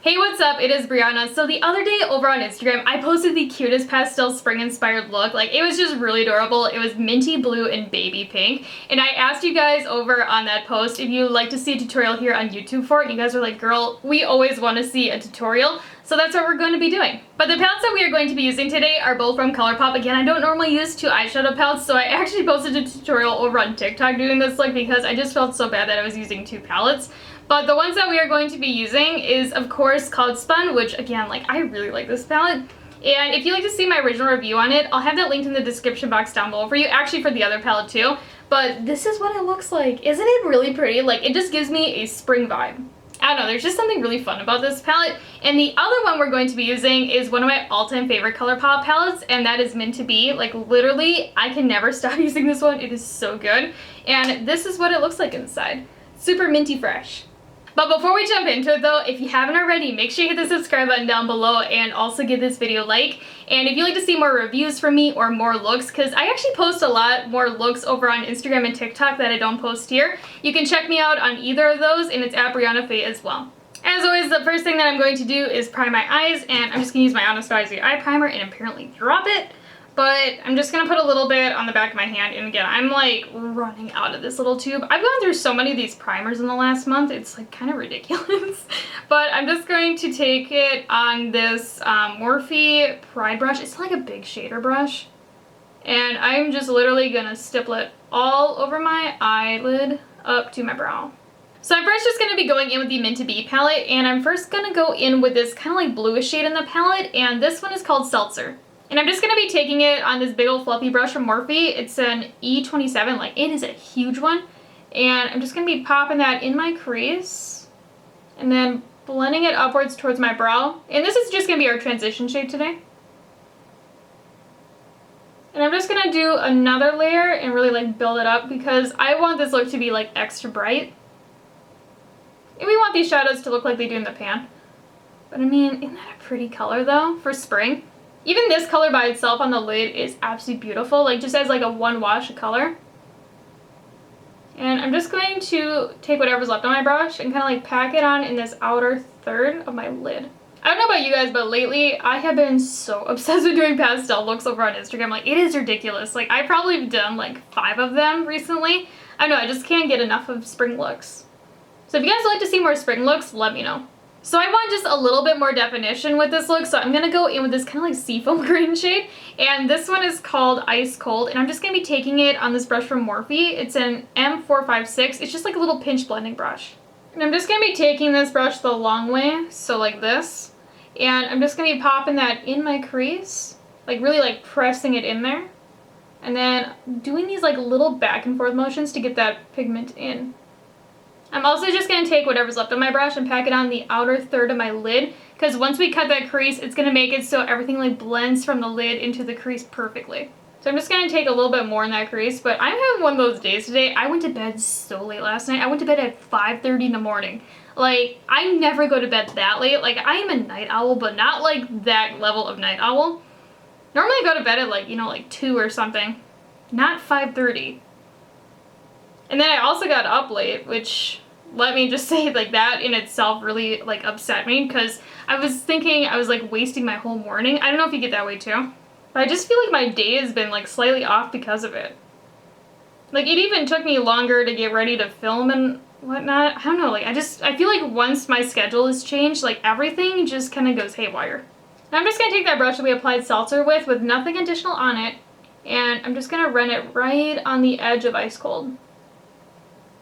Hey, what's up? It is Breyonna. So the other day over on Instagram, I posted the cutest pastel spring inspired look. Like, it was just really adorable. It was minty blue and baby pink. And I asked you guys over on that post if you'd like to see a tutorial here on YouTube for it. And you guys were like, girl, we always want to see a tutorial. So that's what we're going to be doing. But the palettes that we are going to be using today are both from Colourpop. Again, I don't normally use two eyeshadow palettes, so I actually posted a tutorial over on TikTok doing this look because I just felt so bad that I was using two palettes. But the ones that we are going to be using is, of course, called Spun, which, again, like, I really like this palette. And if you'd like to see my original review on it, I'll have that linked in the description box down below for you, actually for the other palette too. But this is what it looks like. Isn't it really pretty? Like, it just gives me a spring vibe. I don't know, there's just something really fun about this palette. And the other one we're going to be using is one of my all-time favorite Colourpop palettes, and that is Meant to Be. Like, literally, I can never stop using this one. It is so good. And this is what it looks like inside. Super minty fresh. But before we jump into it though, if you haven't already, make sure you hit the subscribe button down below and also give this video a like. And if you'd like to see more reviews from me or more looks, because I actually post a lot more looks over on Instagram and TikTok that I don't post here, you can check me out on either of those, and it's at Breyonna as well. As always, the first thing that I'm going to do is prime my eyes, and I'm just going to use my Anastasia eye primer and apparently drop it. But I'm just going to put a little bit on the back of my hand, and again, I'm like running out of this little tube. I've gone through so many of these primers in the last month, it's like kind of ridiculous. But I'm just going to take it on this Morphe Pride brush. It's like a big shader brush. And I'm just literally going to stipple it all over my eyelid up to my brow. So I'm first just going to be going in with the Meant to Be palette, and I'm first going to go in with this kind of like bluish shade in the palette, and this one is called Seltzer. And I'm just going to be taking it on this big old fluffy brush from Morphe. It's an E27, like it is a huge one. And I'm just going to be popping that in my crease and then blending it upwards towards my brow. And this is just going to be our transition shade today. And I'm just going to do another layer and really like build it up because I want this look to be like extra bright. And we want these shadows to look like they do in the pan. But I mean, isn't that a pretty color though for spring? Even this color by itself on the lid is absolutely beautiful, like just as like a one wash of color. And I'm just going to take whatever's left on my brush and kind of like pack it on in this outer third of my lid. I don't know about you guys, but lately I have been so obsessed with doing pastel looks over on Instagram. Like, it is ridiculous. Like, I probably have done like 5 of them recently. I don't know, I just can't get enough of spring looks. So if you guys would like to see more spring looks, let me know. So I want just a little bit more definition with this look, so I'm going to go in with this kind of like seafoam green shade, and this one is called Ice Cold, and I'm just going to be taking it on this brush from Morphe. It's an M456. It's just like a little pinch blending brush. And I'm just going to be taking this brush the long way, so like this, and I'm just going to be popping that in my crease, like really like pressing it in there, and then doing these like little back and forth motions to get that pigment in. I'm also just going to take whatever's left on my brush and pack it on the outer third of my lid, because once we cut that crease, it's going to make it so everything like blends from the lid into the crease perfectly. So I'm just going to take a little bit more in that crease, but I'm having one of those days today. I went to bed so late last night. I went to bed at 5:30 in the morning. Like, I never go to bed that late. Like, I am a night owl, but not like that level of night owl. Normally I go to bed at like, you know, like 2 or something, not 5:30. And then I also got up late, which, let me just say, like, that in itself really, like, upset me, because I was thinking I was, like, wasting my whole morning. I don't know if you get that way, too. But I just feel like my day has been, like, slightly off because of it. Like, it even took me longer to get ready to film and whatnot. I don't know, like, I feel like once my schedule is changed, like, everything just kind of goes haywire. And I'm just going to take that brush that we applied Seltzer with nothing additional on it, and I'm just going to run it right on the edge of Ice Cold,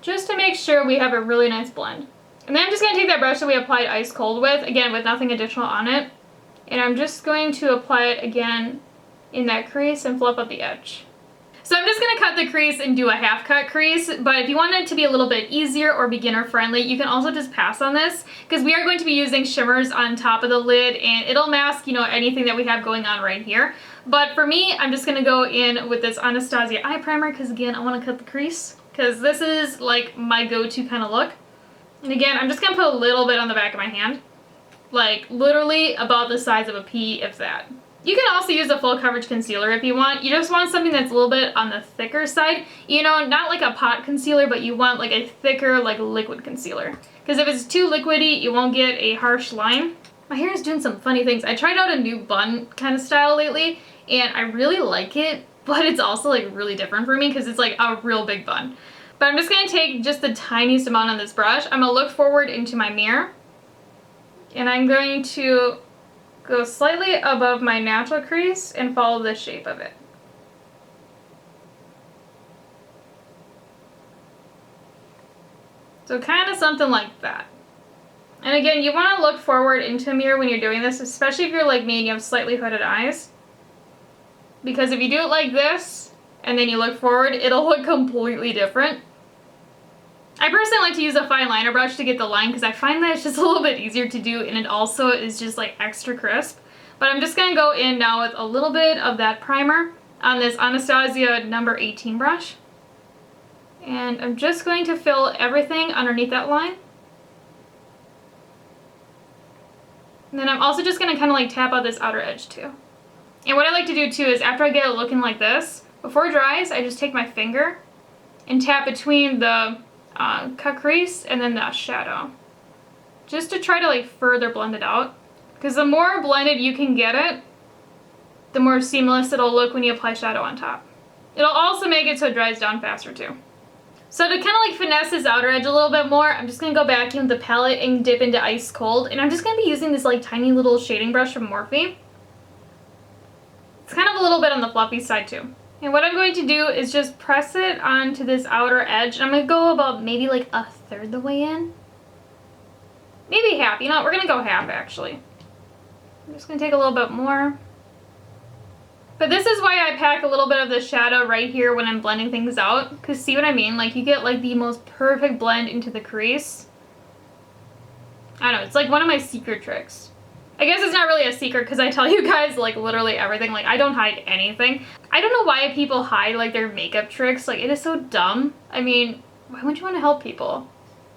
just to make sure we have a really nice blend. And then I'm just going to take that brush that we applied Ice Cold with, again with nothing additional on it, and I'm just going to apply it again in that crease and fluff up the edge. So I'm just going to cut the crease and do a half cut crease, but if you want it to be a little bit easier or beginner friendly, you can also just pass on this, because we are going to be using shimmers on top of the lid, and it'll mask, you know, anything that we have going on right here. But for me, I'm just going to go in with this Anastasia eye primer, because again, I want to cut the crease, because this is like my go-to kind of look. And again, I'm just going to put a little bit on the back of my hand, like literally about the size of a pea, if that. You can also use a full coverage concealer if you want. You just want something that's a little bit on the thicker side. You know, not like a pot concealer, but you want like a thicker, like liquid concealer. Because if it's too liquidy, you won't get a harsh line. My hair is doing some funny things. I tried out a new bun kind of style lately, and I really like it, but it's also like really different for me because it's like a real big bun. But I'm just going to take just the tiniest amount on this brush. I'm going to look forward into my mirror, and I'm going to go slightly above my natural crease and follow the shape of it. So kind of something like that. And again, you want to look forward into a mirror when you're doing this, especially if you're like me and you have slightly hooded eyes. Because if you do it like this, and then you look forward, it'll look completely different. I personally like to use a fine liner brush to get the line because I find that it's just a little bit easier to do, and it also is just like extra crisp. But I'm just going to go in now with a little bit of that primer on this Anastasia number 18 brush. And I'm just going to fill everything underneath that line. And then I'm also just going to kind of like tap out this outer edge too. And what I like to do too is after I get it looking like this, before it dries, I just take my finger and tap between the cut crease and then the shadow. Just to try to like further blend it out. Because the more blended you can get it, the more seamless it'll look when you apply shadow on top. It'll also make it so it dries down faster too. So to kind of like finesse this outer edge a little bit more, I'm just going to go back in with the palette and dip into Ice Cold. And I'm just going to be using this like tiny little shading brush from Morphe. It's kind of a little bit on the fluffy side too. And what I'm going to do is just press it onto this outer edge. And I'm going to go about maybe like a third the way in. Maybe half. You know what? We're going to go half actually. I'm just going to take a little bit more. But this is why I pack a little bit of the shadow right here when I'm blending things out. Because see what I mean? Like you get like the most perfect blend into the crease. I don't know. It's like one of my secret tricks. I guess it's not really a secret because I tell you guys like literally everything. Like I don't hide anything. I don't know why people hide like their makeup tricks. Like it is so dumb. I mean, why wouldn't you want to help people?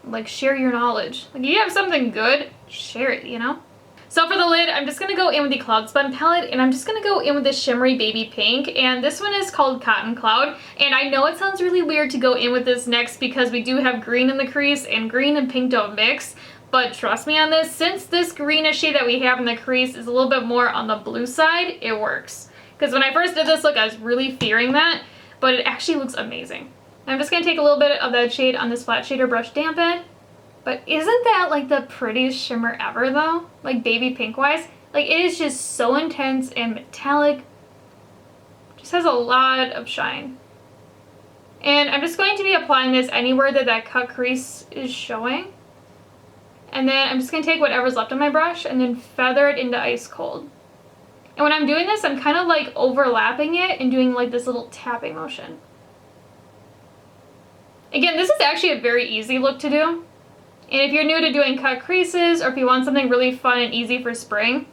Like share your knowledge. Like if you have something good, share it, you know? So for the lid, I'm just going to go in with the Cloud Spun palette, and I'm just going to go in with this shimmery baby pink, and this one is called Cotton Cloud. And I know it sounds really weird to go in with this next because we do have green in the crease, and green and pink don't mix. But trust me on this, since this greenish shade that we have in the crease is a little bit more on the blue side, it works. Because when I first did this look, I was really fearing that, but it actually looks amazing. I'm just going to take a little bit of that shade on this flat shader brush dampen. But isn't that like the prettiest shimmer ever though? Like baby pink wise? Like it is just so intense and metallic. Just has a lot of shine. And I'm just going to be applying this anywhere that that cut crease is showing. And then I'm just going to take whatever's left on my brush and then feather it into Ice Cold. And when I'm doing this, I'm kind of like overlapping it and doing like this little tapping motion. Again, this is actually a very easy look to do. And if you're new to doing cut creases, or if you want something really fun and easy for spring,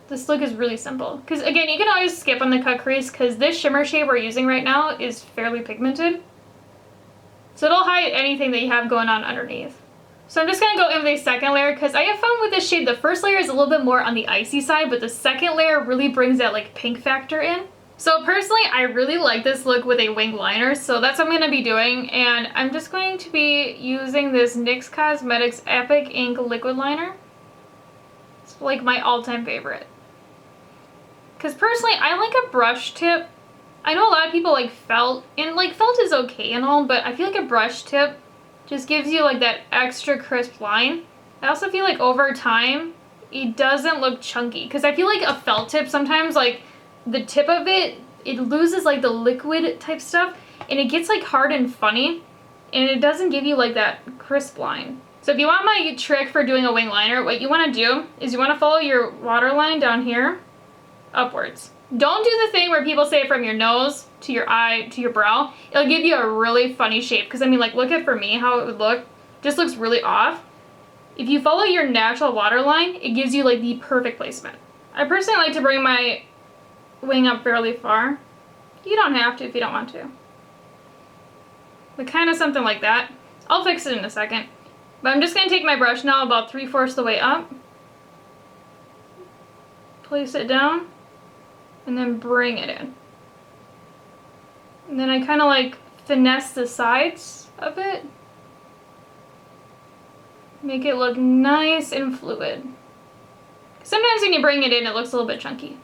this look is really simple. Because again, you can always skip on the cut crease because this shimmer shade we're using right now is fairly pigmented. So it'll hide anything that you have going on underneath. So I'm just going to go in with a second layer because I have found with this shade, the first layer is a little bit more on the icy side, but the second layer really brings that like pink factor in. So personally, I really like this look with a wing liner, so that's what I'm going to be doing. And I'm just going to be using this NYX Cosmetics Epic Ink Liquid Liner. It's like my all-time favorite. Because personally, I like a brush tip. I know a lot of people like felt, and like felt is okay and all, but I feel like a brush tip just gives you like that extra crisp line. I also feel like over time, it doesn't look chunky. Because I feel like a felt tip sometimes like the tip of it loses like the liquid type stuff and it gets like hard and funny and it doesn't give you like that crisp line. So if you want my trick for doing a wing liner, what you want to do is you want to follow your waterline down here upwards. Don't do the thing where people say from your nose to your eye to your brow. It'll give you a really funny shape because I mean like look at for me how it would look. Just looks really off. If you follow your natural waterline, it gives you like the perfect placement. I personally like to bring my wing up fairly far. You don't have to if you don't want to. But kind of something like that. I'll fix it in a second. But I'm just going to take my brush now about 3/4 the way up. Place it down. and then bring it in. And then I kind of like finesse the sides of it. Make it look nice and fluid. Sometimes when you bring it in, it looks a little bit chunky.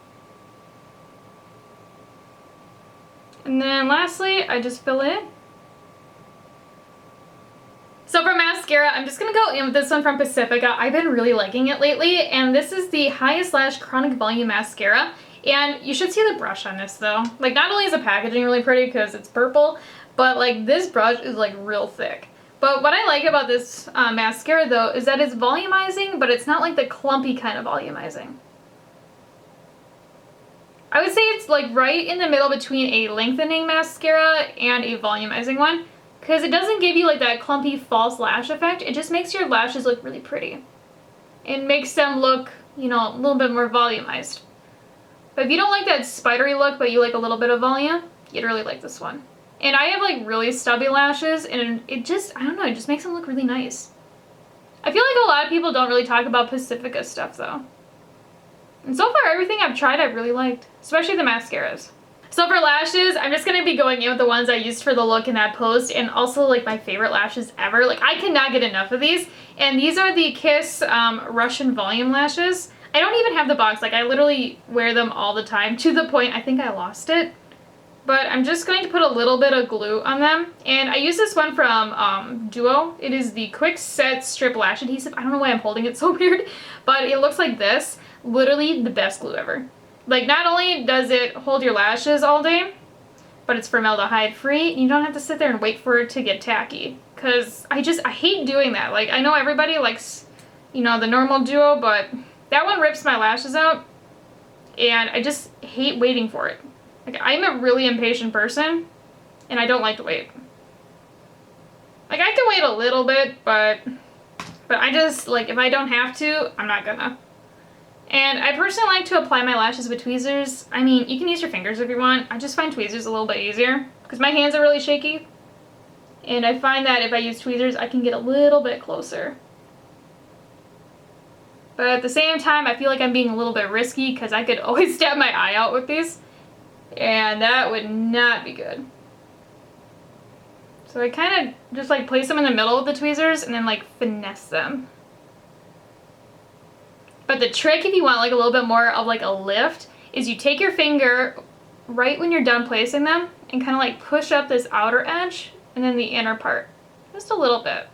And then lastly, I just fill it in. So for mascara, I'm just going to go in with this one from Pacifica. I've been really liking it lately, and this is the Highest Lash Chronic Volume Mascara. And you should see the brush on this though. Like, not only is the packaging really pretty because it's purple, but like this brush is like real thick. But what I like about this mascara though is that it's volumizing, but it's not like the clumpy kind of volumizing. I would say it's like right in the middle between a lengthening mascara and a volumizing one, because it doesn't give you like that clumpy false lash effect. It just makes your lashes look really pretty. It makes them look, you know, a little bit more volumized. But if you don't like that spidery look, but you like a little bit of volume, you'd really like this one. And I have like really stubby lashes, and it just, I don't know, it just makes them look really nice. I feel like a lot of people don't really talk about Pacifica stuff though. And so far, everything I've tried I've really liked, especially the mascaras. So for lashes, I'm just going to be going in with the ones I used for the look in that post, and also like my favorite lashes ever. Like, I cannot get enough of these. And these are the Kiss Russian Volume Lashes. I don't even have the box. Like, I literally wear them all the time, to the point I think I lost it. But I'm just going to put a little bit of glue on them. And I use this one from Duo. It is the Quick Set Strip Lash Adhesive. I don't know why I'm holding it so weird, but it looks like this. Literally the best glue ever. Like, not only does it hold your lashes all day, but it's formaldehyde free. You don't have to sit there and wait for it to get tacky. Because I hate doing that. Like, I know everybody likes, you know, the normal Duo, but that one rips my lashes out. And I just hate waiting for it. Like, I'm a really impatient person, and I don't like to wait. Like, I can wait a little bit, but I just, like, if I don't have to, I'm not gonna. And I personally like to apply my lashes with tweezers. I mean, you can use your fingers if you want. I just find tweezers a little bit easier because my hands are really shaky. And I find that if I use tweezers, I can get a little bit closer. But at the same time, I feel like I'm being a little bit risky because I could always stab my eye out with these. And that would not be good. So I kind of just like place them in the middle of the tweezers and then like finesse them. But the trick, if you want like a little bit more of like a lift, is you take your finger right when you're done placing them and kind of like push up this outer edge and then the inner part. Just a little bit.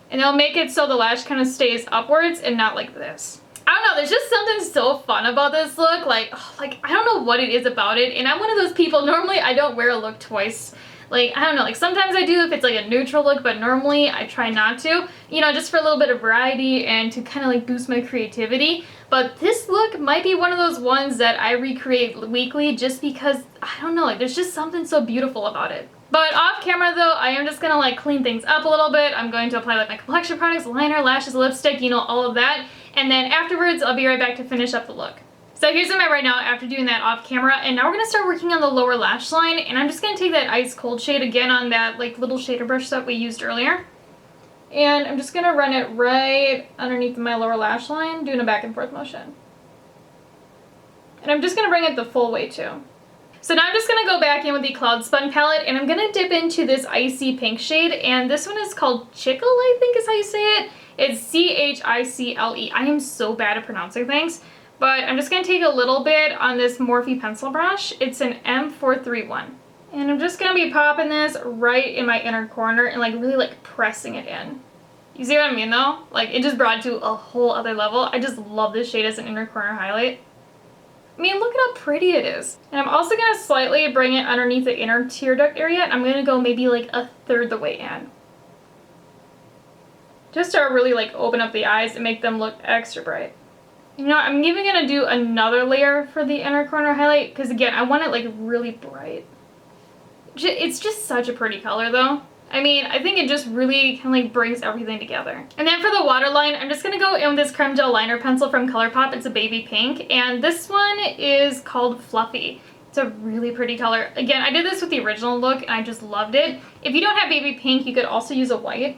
And it'll make it so the lash kind of stays upwards and not like this. I don't know, there's just something so fun about this look. Like I don't know what it is about it. And I'm one of those people, normally I don't wear a look twice. Like, I don't know, like sometimes I do if it's like a neutral look, but normally I try not to. You know, just for a little bit of variety and to kind of like boost my creativity. But this look might be one of those ones that I recreate weekly just because, I don't know, like there's just something so beautiful about it. But off camera though, I am just gonna like clean things up a little bit. I'm going to apply like my complexion products, liner, lashes, lipstick, you know, all of that. And then afterwards, I'll be right back to finish up the look. So here's where I'm at right now after doing that off camera, and now we're going to start working on the lower lash line, and I'm just going to take that ice cold shade again on that like little shader brush that we used earlier. And I'm just going to run it right underneath my lower lash line, doing a back and forth motion. And I'm just going to bring it the full way too. So now I'm just going to go back in with the Cloud Spun palette, and I'm going to dip into this icy pink shade, and this one is called Chicle, I think is how you say it. It's C-H-I-C-L-E. I am so bad at pronouncing things. But I'm just going to take a little bit on this Morphe pencil brush. It's an M431. And I'm just going to be popping this right in my inner corner and like really like pressing it in. You see what I mean though? Like it just brought it to a whole other level. I just love this shade as an inner corner highlight. I mean, look at how pretty it is. And I'm also going to slightly bring it underneath the inner tear duct area. And I'm going to go maybe like a third the way in. Just to really like open up the eyes and make them look extra bright. You know, I'm even going to do another layer for the inner corner highlight because, again, I want it, like, really bright. It's just such a pretty color, though. I mean, I think it just really kind of, like, brings everything together. And then for the waterline, I'm just going to go in with this Creme Gel Liner Pencil from Colourpop. It's a baby pink, and this one is called Fluffy. It's a really pretty color. Again, I did this with the original look, and I just loved it. If you don't have baby pink, you could also use a white.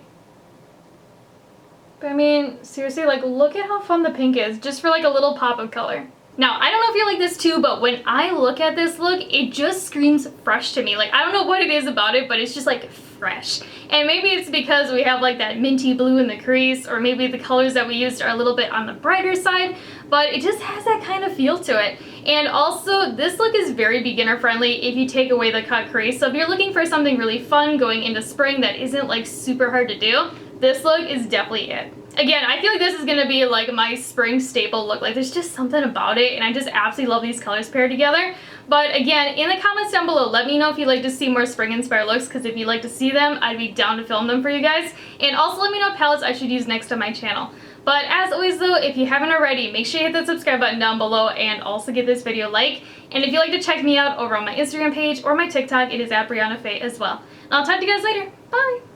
But I mean, seriously, like, look at how fun the pink is, just for like a little pop of color. Now, I don't know if you like this too, but when I look at this look, it just screams fresh to me. Like, I don't know what it is about it, but it's just like fresh. And maybe it's because we have like that minty blue in the crease, or maybe the colors that we used are a little bit on the brighter side, but it just has that kind of feel to it. And also, this look is very beginner friendly if you take away the cut crease. So if you're looking for something really fun going into spring that isn't like super hard to do, this look is definitely it. Again, I feel like this is gonna be like my spring staple look. Like, there's just something about it, and I just absolutely love these colors paired together. But again, in the comments down below, let me know if you'd like to see more spring inspired looks, because if you'd like to see them, I'd be down to film them for you guys. And also let me know what palettes I should use next on my channel. But as always though, if you haven't already, make sure you hit that subscribe button down below and also give this video a like. And if you'd like to check me out over on my Instagram page or my TikTok, it is at Breyonna as well. And I'll talk to you guys later. Bye!